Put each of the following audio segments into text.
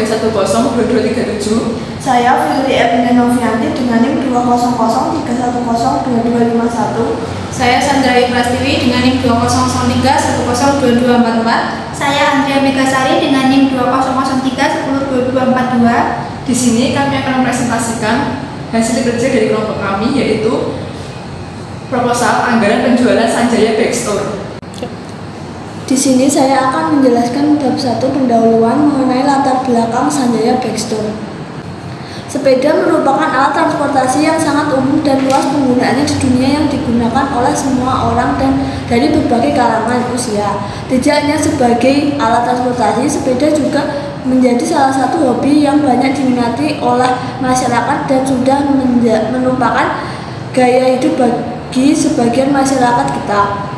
302237. Saya Fitri Erlina Novianti dengan NIM 200313251. Saya Sandra Prastiwi dengan NIM 2003102244. Saya Andrea Megasari dengan NIM 2003102242. Di sini kami akan mempresentasikan hasil kerja dari kelompok kami, yaitu proposal anggaran penjualan Sanjaya Backstore. Di sini saya akan menjelaskan bab 1 pendahuluan mengenai latar belakang Sanjaya Backstore. Sepeda merupakan alat transportasi yang sangat umum dan luas penggunaannya di dunia, yang digunakan oleh semua orang dan dari berbagai kalangan usia. Tidak hanya sebagai alat transportasi, sepeda juga menjadi salah satu hobi yang banyak diminati oleh masyarakat dan sudah merupakan gaya hidup bagi sebagian masyarakat kita.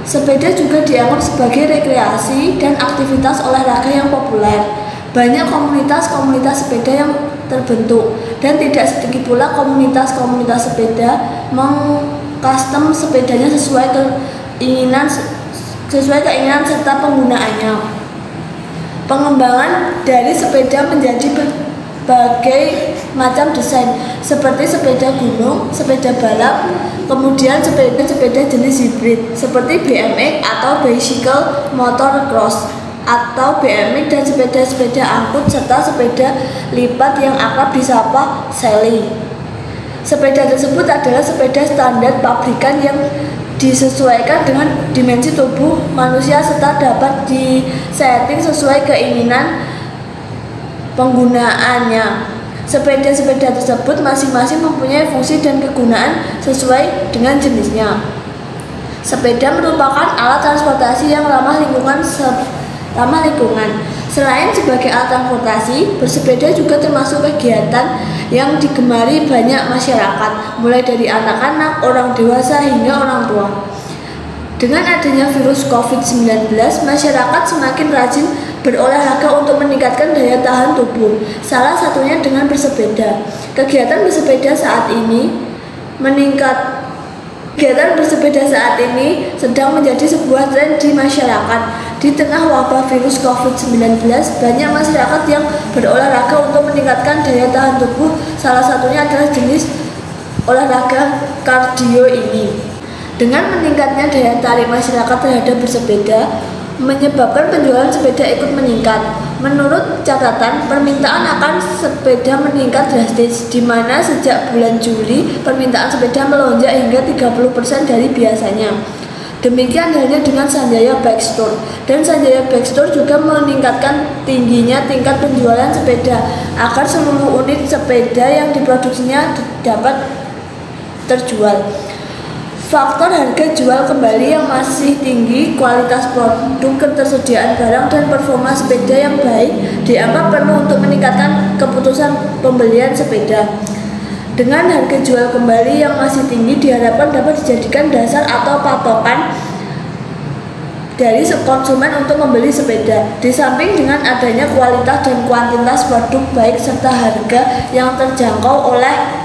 Sepeda juga dianggap sebagai rekreasi dan aktivitas olahraga yang populer. Banyak komunitas-komunitas sepeda yang terbentuk, dan tidak sedikit pula komunitas-komunitas sepeda mengcustom sepedanya sesuai keinginan serta penggunaannya. Pengembangan dari sepeda menjadi berbagai macam desain, seperti sepeda gunung, sepeda balap, kemudian sepeda jenis hibrid seperti BMX atau bicycle motor cross atau BMX, dan sepeda-sepeda angkut serta sepeda lipat yang akrab disapa sailing. Sepeda tersebut adalah sepeda standar pabrikan yang disesuaikan dengan dimensi tubuh manusia serta dapat disetting sesuai keinginan penggunaannya. Sepeda-sepeda tersebut masing-masing mempunyai fungsi dan kegunaan sesuai dengan jenisnya. Sepeda merupakan alat transportasi yang ramah lingkungan. Selain sebagai alat transportasi, bersepeda juga termasuk kegiatan yang digemari banyak masyarakat, mulai dari anak-anak, orang dewasa, hingga orang tua. Dengan adanya virus COVID-19, masyarakat semakin rajin berolahraga untuk meningkatkan daya tahan tubuh, salah satunya dengan bersepeda. Kegiatan bersepeda saat ini sedang menjadi sebuah tren di masyarakat. Di tengah wabah virus COVID-19, banyak masyarakat yang berolahraga untuk meningkatkan daya tahan tubuh, salah satunya adalah jenis olahraga kardio ini. Dengan meningkatnya daya tarik masyarakat terhadap bersepeda, menyebabkan penjualan sepeda ikut meningkat. Menurut catatan, permintaan akan sepeda meningkat drastis, di mana sejak bulan Juli permintaan sepeda melonjak hingga 30% dari biasanya. Demikian halnya dengan Sanjaya Backstore, dan Sanjaya Backstore juga meningkatkan tingginya tingkat penjualan sepeda agar seluruh unit sepeda yang diproduksinya dapat terjual. Faktor harga jual kembali yang masih tinggi, kualitas produk, ketersediaan barang, dan performa sepeda yang baik dianggap perlu untuk meningkatkan keputusan pembelian sepeda. Dengan harga jual kembali yang masih tinggi diharapkan dapat dijadikan dasar atau patokan dari konsumen untuk membeli sepeda. Di samping dengan adanya kualitas dan kuantitas produk baik serta harga yang terjangkau oleh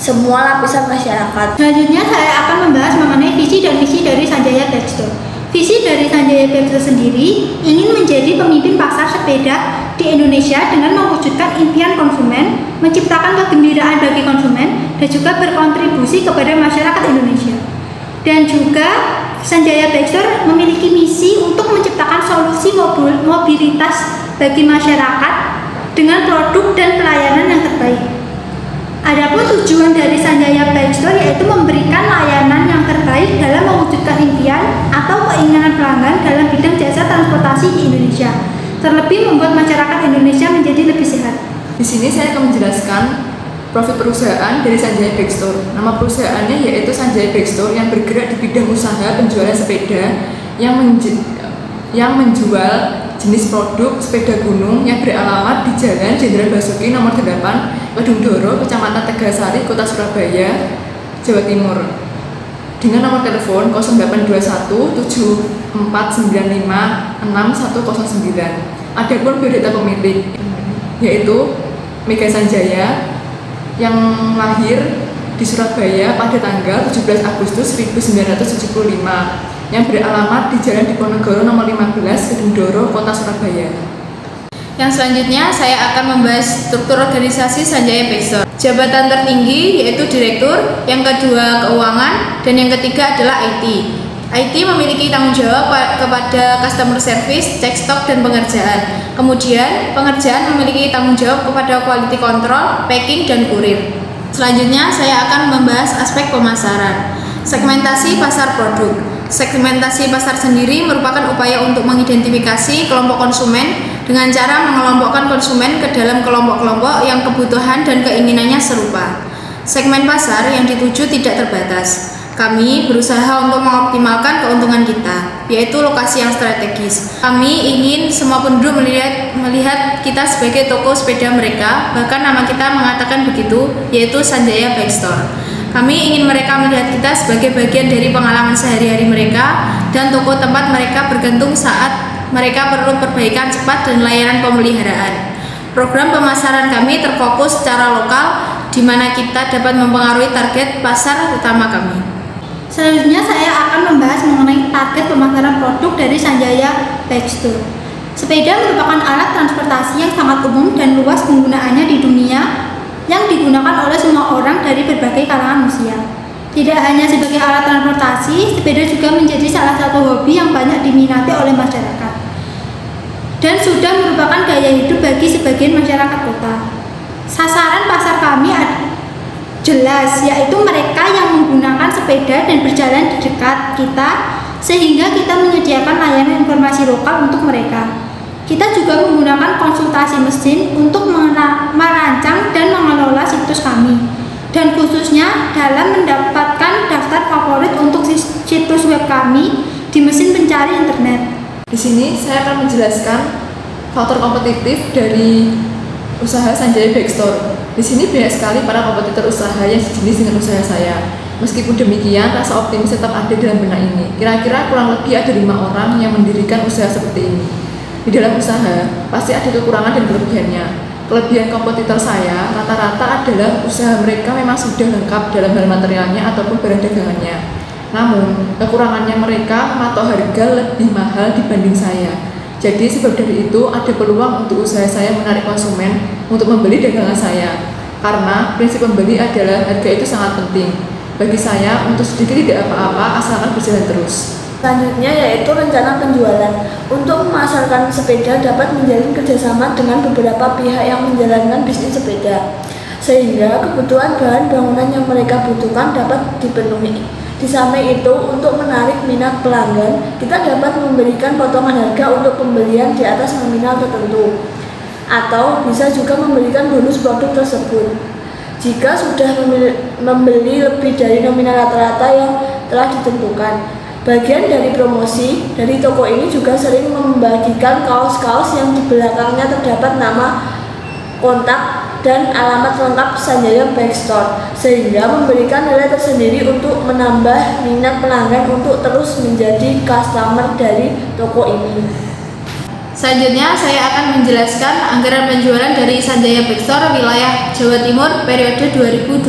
semua lapisan masyarakat. Selanjutnya saya akan membahas mengenai visi dan misi dari Sanjaya Backstore. Visi dari Sanjaya Backstore sendiri ingin menjadi pemimpin pasar sepeda di Indonesia dengan mewujudkan impian konsumen, menciptakan kegembiraan bagi konsumen, dan juga berkontribusi kepada masyarakat Indonesia. Dan juga Sanjaya Backstore memiliki misi untuk menciptakan solusi mobilitas bagi masyarakat dengan produk dan pelayanan yang terbaik. Adapun tujuan dari Sanjaya Backstore yaitu memberikan layanan yang terbaik dalam mewujudkan impian atau keinginan pelanggan dalam bidang jasa transportasi di Indonesia, terlebih membuat masyarakat Indonesia menjadi lebih sehat. Di sini saya akan menjelaskan profil perusahaan dari Sanjaya Backstore. Nama perusahaannya yaitu Sanjaya Backstore yang bergerak di bidang usaha penjualan sepeda yang menjual jenis produk sepeda gunung yang beralamat di Jalan Jenderal Basuki nomor 8, Kedungdoro, Kecamatan Tegasari, Kota Surabaya, Jawa Timur. Dengan nomor telepon 0821 7495 6109. Adapun biodata pemilik yaitu Mega Sanjaya yang lahir di Surabaya pada tanggal 17 Agustus 1975. Yang beralamat di Jalan Diponegoro nomor 15, Kedungdoro, Kota Surabaya. Yang selanjutnya saya akan membahas struktur organisasi Sanjaya Backstore. Jabatan tertinggi yaitu direktur, yang kedua keuangan, dan yang ketiga adalah IT. IT memiliki tanggung jawab kepada customer service, cek stok, dan pengerjaan. Kemudian pengerjaan memiliki tanggung jawab kepada quality control, packing, dan kurir. Selanjutnya saya akan membahas aspek pemasaran. Segmentasi pasar produk. Segmentasi pasar sendiri merupakan upaya untuk mengidentifikasi kelompok konsumen dengan cara mengelompokkan konsumen ke dalam kelompok-kelompok yang kebutuhan dan keinginannya serupa. Segmen pasar yang dituju tidak terbatas. Kami berusaha untuk mengoptimalkan keuntungan kita, yaitu lokasi yang strategis. Kami ingin semua penduduk melihat kita sebagai toko sepeda mereka, bahkan nama kita mengatakan begitu, yaitu Sanjaya Backstore. Kami ingin mereka melihat kita sebagai bagian dari pengalaman sehari-hari mereka dan toko tempat mereka bergantung saat mereka perlu perbaikan cepat dan layanan pemeliharaan. Program pemasaran kami terfokus secara lokal, di mana kita dapat mempengaruhi target pasar utama kami. Selanjutnya saya akan membahas mengenai target pemasaran produk dari Sanjaya Backstore. Sepeda merupakan alat transportasi yang sangat umum dan luas penggunaannya di dunia, yang digunakan oleh semua orang dari berbagai kalangan usia. Tidak hanya sebagai alat transportasi, sepeda juga menjadi salah satu hobi yang banyak diminati oleh masyarakat dan sudah merupakan gaya hidup bagi sebagian masyarakat kota. Sasaran pasar kami jelas, yaitu mereka yang menggunakan sepeda dan berjalan di dekat kita, sehingga kita menyediakan layanan informasi lokal untuk mereka. Kita juga menggunakan konsultasi mesin untuk merancang dan mengelola situs kami, dan khususnya dalam mendapatkan daftar favorit untuk situs web kami di mesin pencari internet. Di sini saya akan menjelaskan faktor kompetitif dari usaha Sanjaya Backstore. Di sini banyak sekali para kompetitor usaha yang sejenis dengan usaha saya. Meskipun demikian, rasa optimis tetap ada dalam benak ini. Kira-kira kurang lebih ada 5 orang yang mendirikan usaha seperti ini. Di dalam usaha, pasti ada kekurangan dan kelebihannya. Kelebihan kompetitor saya rata-rata adalah usaha mereka memang sudah lengkap dalam hal materialnya ataupun barang dagangannya. Namun, kekurangannya mereka mematok harga lebih mahal dibanding saya. Jadi sebab dari itu ada peluang untuk usaha saya menarik konsumen untuk membeli dagangan saya. Karena prinsip pembeli adalah harga itu sangat penting. Bagi saya, untuk sedikit tidak apa-apa asalkan berjalan terus. Selanjutnya yaitu rencana penjualan. Untuk memasarkan sepeda dapat menjalin kerjasama dengan beberapa pihak yang menjalankan bisnis sepeda, sehingga kebutuhan bahan bangunan yang mereka butuhkan dapat dipenuhi. Di samping itu, untuk menarik minat pelanggan, kita dapat memberikan potongan harga untuk pembelian di atas nominal tertentu, atau bisa juga memberikan bonus produk tersebut jika sudah membeli lebih dari nominal rata-rata yang telah ditentukan. Bagian dari promosi dari toko ini juga sering membagikan kaos-kaos yang di belakangnya terdapat nama, kontak, dan alamat lengkap Sanjaya Backstore, sehingga memberikan nilai tersendiri untuk menambah minat pelanggan untuk terus menjadi customer dari toko ini. Selanjutnya saya akan menjelaskan anggaran penjualan dari Sanjaya Backstore wilayah Jawa Timur periode 2020.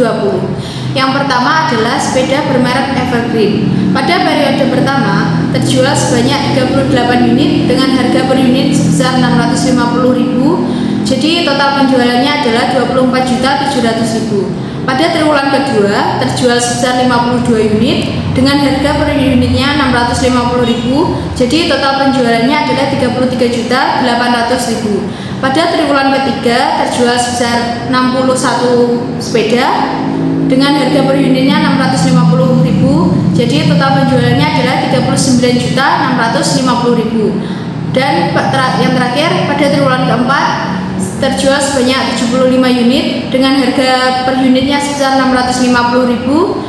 Yang pertama adalah sepeda bermerek Evergreen. Pada periode pertama terjual sebanyak 38 unit dengan harga per unit sebesar 650.000. Jadi total penjualannya adalah 24.700.000. Pada triwulan kedua terjual sebesar 52 unit dengan harga per unitnya 650.000. Jadi total penjualannya adalah 33.800.000. Pada triwulan ketiga terjual sebesar 61 sepeda dengan harga per unitnya 650.000. Jadi total penjualannya adalah 39.650.000. Dan yang terakhir pada triwulan keempat terjual sebanyak 75 unit dengan harga per unitnya sebesar 650.000.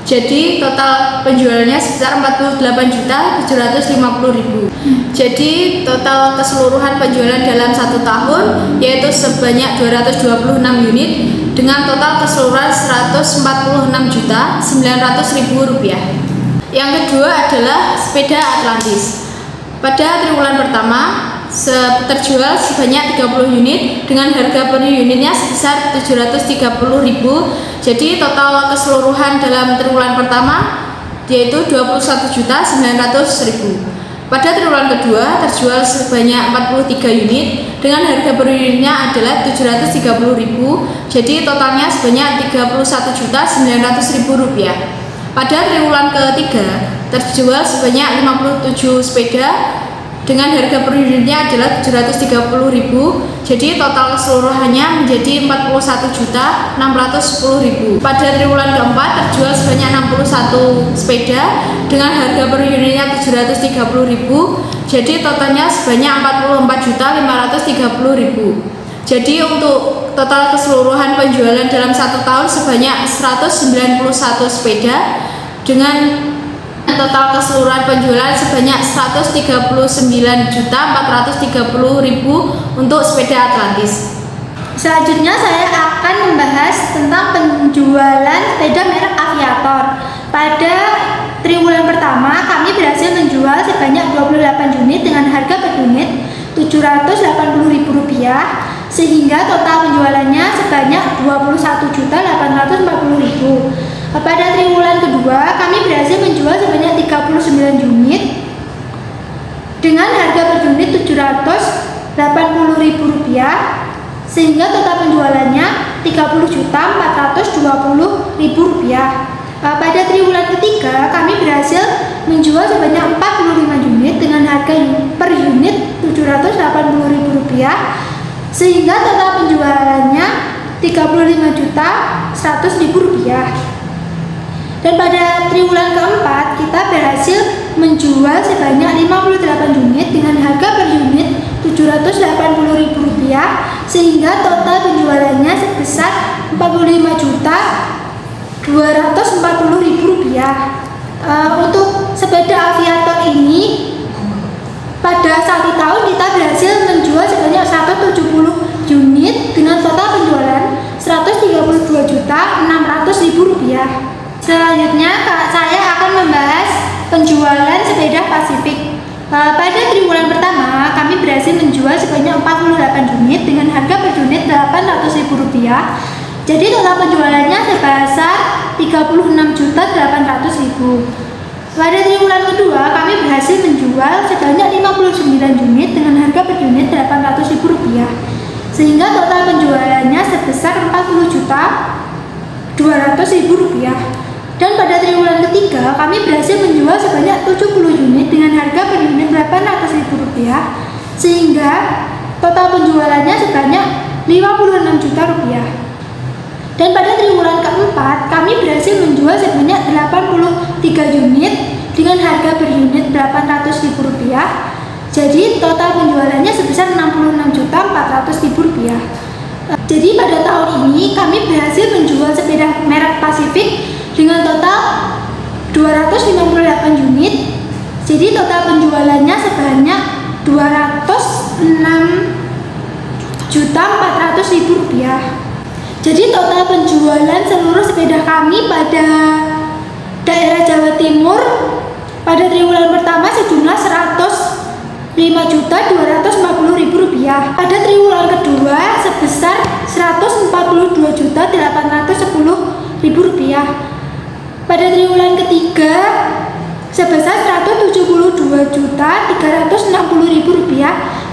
Jadi total penjualannya sebesar 48.750.000. Jadi total keseluruhan penjualan dalam 1 tahun yaitu sebanyak 226 unit dengan total keseluruhan 146.900.000 rupiah. Yang kedua adalah sepeda Atlantis. Pada triwulan pertama terjual sebanyak 30 unit dengan harga per unitnya sebesar 730.000. Jadi total keseluruhan dalam triwulan pertama yaitu 21.900.000. Pada triwulan kedua terjual sebanyak 43 unit dengan harga per unitnya adalah 730.000, jadi totalnya sebanyak 31.900.000 rupiah. Pada triwulan ketiga terjual sebanyak 57 sepeda dengan harga per unitnya adalah 730.000, jadi total keseluruhannya menjadi 41.610.000. Pada triwulan keempat terjual sebanyak 61 sepeda dengan harga per unitnya 730.000, jadi totalnya sebanyak 44.530.000. Jadi untuk total keseluruhan penjualan dalam 1 tahun sebanyak 191 sepeda dengan total keseluruhan penjualan sebanyak 139.430.000 untuk sepeda Atlantis. Selanjutnya saya akan membahas tentang penjualan sepeda merek Aviator. Pada triwulan pertama kami berhasil menjual sebanyak 28 unit dengan harga per unit Rp780.000, sehingga total penjualannya sebanyak Rp21.840.000. Pada triwulan kedua kami berhasil menjual sebanyak 39 unit dengan harga per unit Rp780.000, sehingga total penjualannya Rp30.420.000. Pada triwulan ketiga kami berhasil menjual sebanyak 45 unit dengan harga per unit Rp780.000, sehingga total penjualannya Rp35.100.000. Dan pada triwulan keempat kita berhasil menjual sebanyak 58 unit dengan harga per unit Rp780.000, sehingga total penjualannya sebesar Rp45.240.000. Untuk sepeda Aviator ini pada 1 tahun kita berhasil menjual sebanyak 170 unit dengan total penjualan Rp132.600.000. Selanjutnya saya akan membahas penjualan sepeda Pasifik. Pada triwulan pertama kami berhasil menjual sebanyak 48 unit dengan harga per unit Rp800.000, jadi total penjualannya sebesar Rp36.800.000. Pada triwulan kedua kami berhasil menjual sebanyak 59 unit dengan harga per unit Rp800.000, sehingga total penjualannya sebesar Rp40.200.000. Dan pada triwulan ketiga kami berhasil menjual sebanyak 70 unit dengan harga per unit Rp800.000, sehingga total penjualannya sebanyak Rp56 juta. Dan pada triwulan keempat kami berhasil menjual sebanyak 83 unit dengan harga per unit Rp800.000, jadi total penjualannya sebesar Rp66.400.000. Jadi pada tahun ini kami berhasil menjual sepeda merek Pasifik dengan total 258 unit, jadi total penjualannya sebanyak Rp206.400.000. Jadi total penjualan seluruh sepeda kami pada daerah Jawa Timur pada triwulan pertama sejumlah Rp105.240.000. Pada triwulan kedua sebesar Rp142.810.000. Pada triwulan ketiga sebesar Rp172.360.000,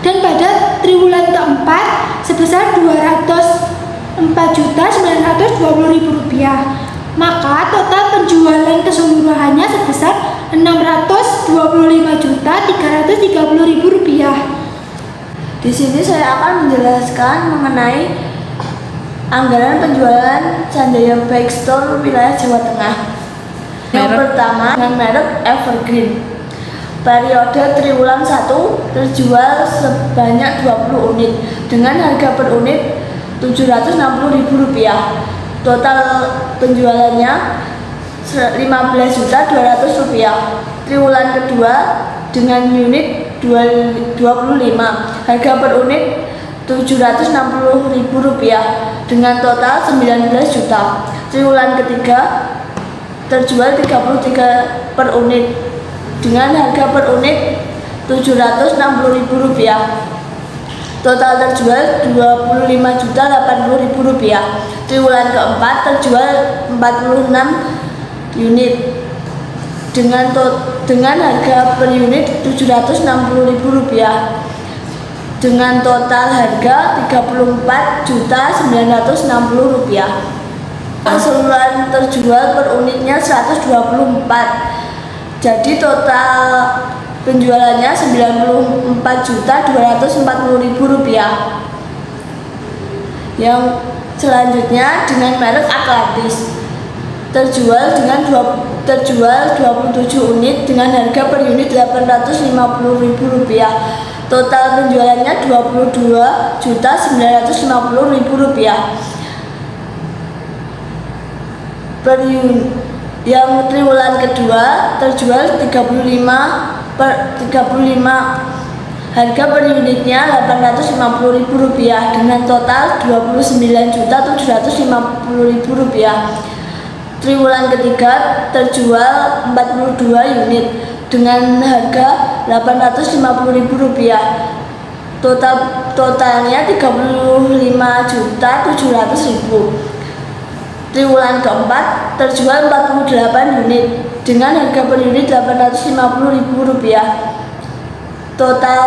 dan pada triwulan keempat sebesar Rp204.920.000. Maka total penjualan keseluruhannya sebesar Rp625.330.000. Di sini saya akan menjelaskan mengenai anggaran penjualan Sanjaya Bike Store wilayah Jawa Tengah. Yang pertama dengan merek Evergreen. Periode triwulan 1 terjual sebanyak 20 unit dengan harga per unit Rp760.000. Total penjualannya Rp15.200.000. Triwulan kedua dengan unit 25, harga per unit Rp760.000 dengan total 19 juta. Triwulan ketiga terjual 33 per unit dengan harga per unit Rp760.000. Total terjual Rp25.080.000. Triwulan keempat terjual 46 unit dengan harga per unit Rp760.000 dengan total harga Rp34.960.000. Keseluruhan terjual per unitnya 124. Jadi total penjualannya Rp94.240.000. Yang selanjutnya dengan merek Atlantis terjual 27 unit dengan harga per unit Rp850.000. Total penjualannya Rp22.950.000 per unit. Yang triwulan kedua terjual 35 harga per unitnya Rp850.000 dengan total Rp29.750.000. Triwulan ketiga terjual 42 unit dengan harga Rp850.000. Totalnya Rp35.700.000. Triwulan keempat terjual 48 unit dengan harga per unit Rp850.000. Total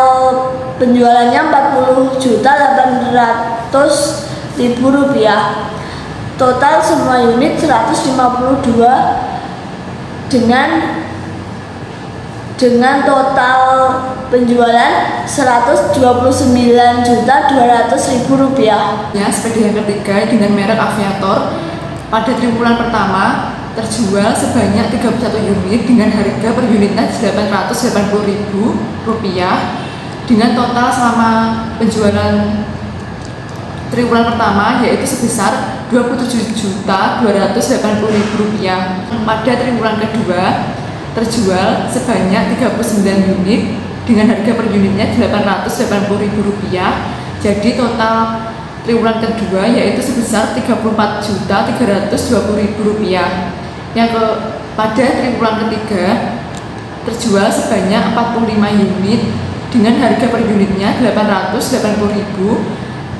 penjualannya Rp40.800.000. Total semua unit 152 dengan total penjualan Rp129.200.000. Ya, sepeda yang ketiga dengan merek Aviator pada triwulan pertama terjual sebanyak 31 unit dengan harga per unitnya Rp880.000 dengan total selama penjualan triwulan pertama yaitu sebesar Rp27.280.000. Pada triwulan kedua terjual sebanyak 39 unit dengan harga per unitnya Rp880.000. Jadi total triwulan kedua yaitu sebesar Rp34.320.000. Pada triwulan ketiga terjual sebanyak 45 unit dengan harga per unitnya Rp880.000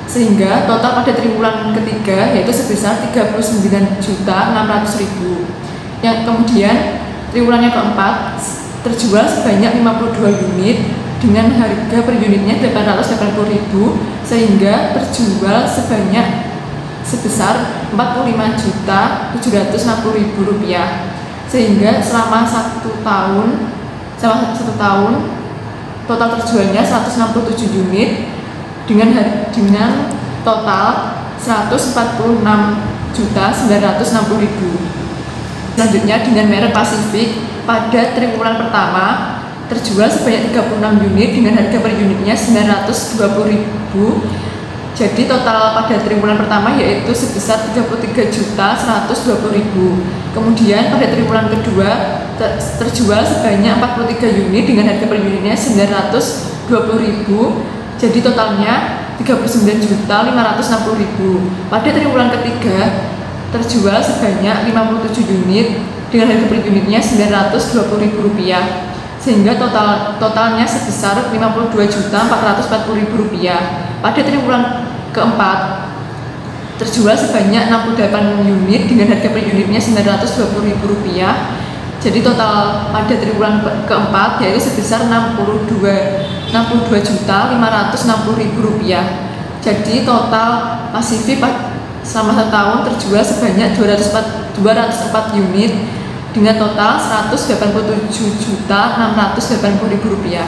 sehingga total pada triwulan ketiga yaitu sebesar Rp39.600.000. Yang kemudian triwulan yang keempat terjual sebanyak 52 unit dengan harga per unitnya Rp880.000 sehingga terjual sebesar Rp45.760.000 sehingga selama satu tahun total terjualnya 167 unit dengan total Rp146.960.000. Selanjutnya dengan merek Pacific pada triwulan pertama terjual sebanyak 36 unit dengan harga per unitnya Rp920.000. Jadi total pada triwulan pertama yaitu sebesar Rp33.120.000. Kemudian pada triwulan kedua terjual sebanyak 43 unit dengan harga per unitnya Rp920.000. Jadi totalnya Rp39.560.000. Pada triwulan ketiga terjual sebanyak 57 unit dengan harga per unitnya Rp920.000 sehingga totalnya sebesar Rp52.440.000. Pada triwulan keempat terjual sebanyak 68 unit dengan harga per unitnya Rp920.000. Jadi total pada triwulan keempat yaitu sebesar Rp62.560.000. Jadi total Pacific selama setahun terjual sebanyak 204 unit dengan total Rp187.680.000.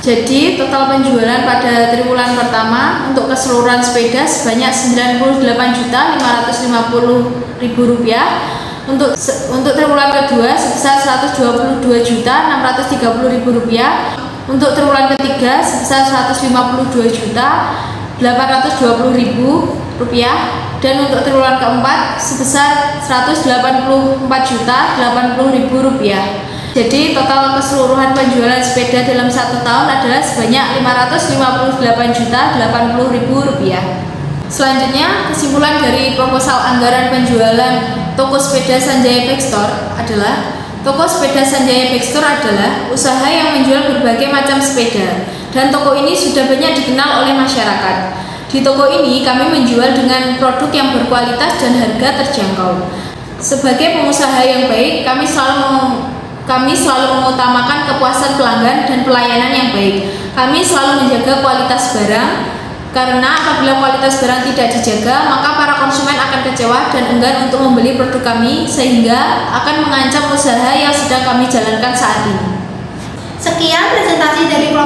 Jadi total penjualan pada triwulan pertama untuk keseluruhan sepeda sebanyak Rp98.550.000. Untuk triwulan kedua sebesar Rp122.630.000. Untuk triwulan ketiga sebesar Rp155.820.000 dan untuk triwulan keempat sebesar Rp184.080.000. Jadi total keseluruhan penjualan sepeda dalam satu tahun adalah sebanyak Rp558.080.000. Selanjutnya, kesimpulan dari proposal anggaran penjualan toko sepeda Sanjaya Bike Store adalah toko sepeda Sanjaya Bike Store adalah usaha yang menjual berbagai macam sepeda dan toko ini sudah banyak dikenal oleh masyarakat. Di toko ini kami menjual dengan produk yang berkualitas dan harga terjangkau. Sebagai pengusaha yang baik, kami Kami selalu mengutamakan kepuasan pelanggan dan pelayanan yang baik. Kami selalu menjaga kualitas barang, karena apabila kualitas barang tidak dijaga, maka para konsumen akan kecewa dan enggan untuk membeli produk kami, sehingga akan mengancam usaha yang sedang kami jalankan saat ini. Sekian presentasi dari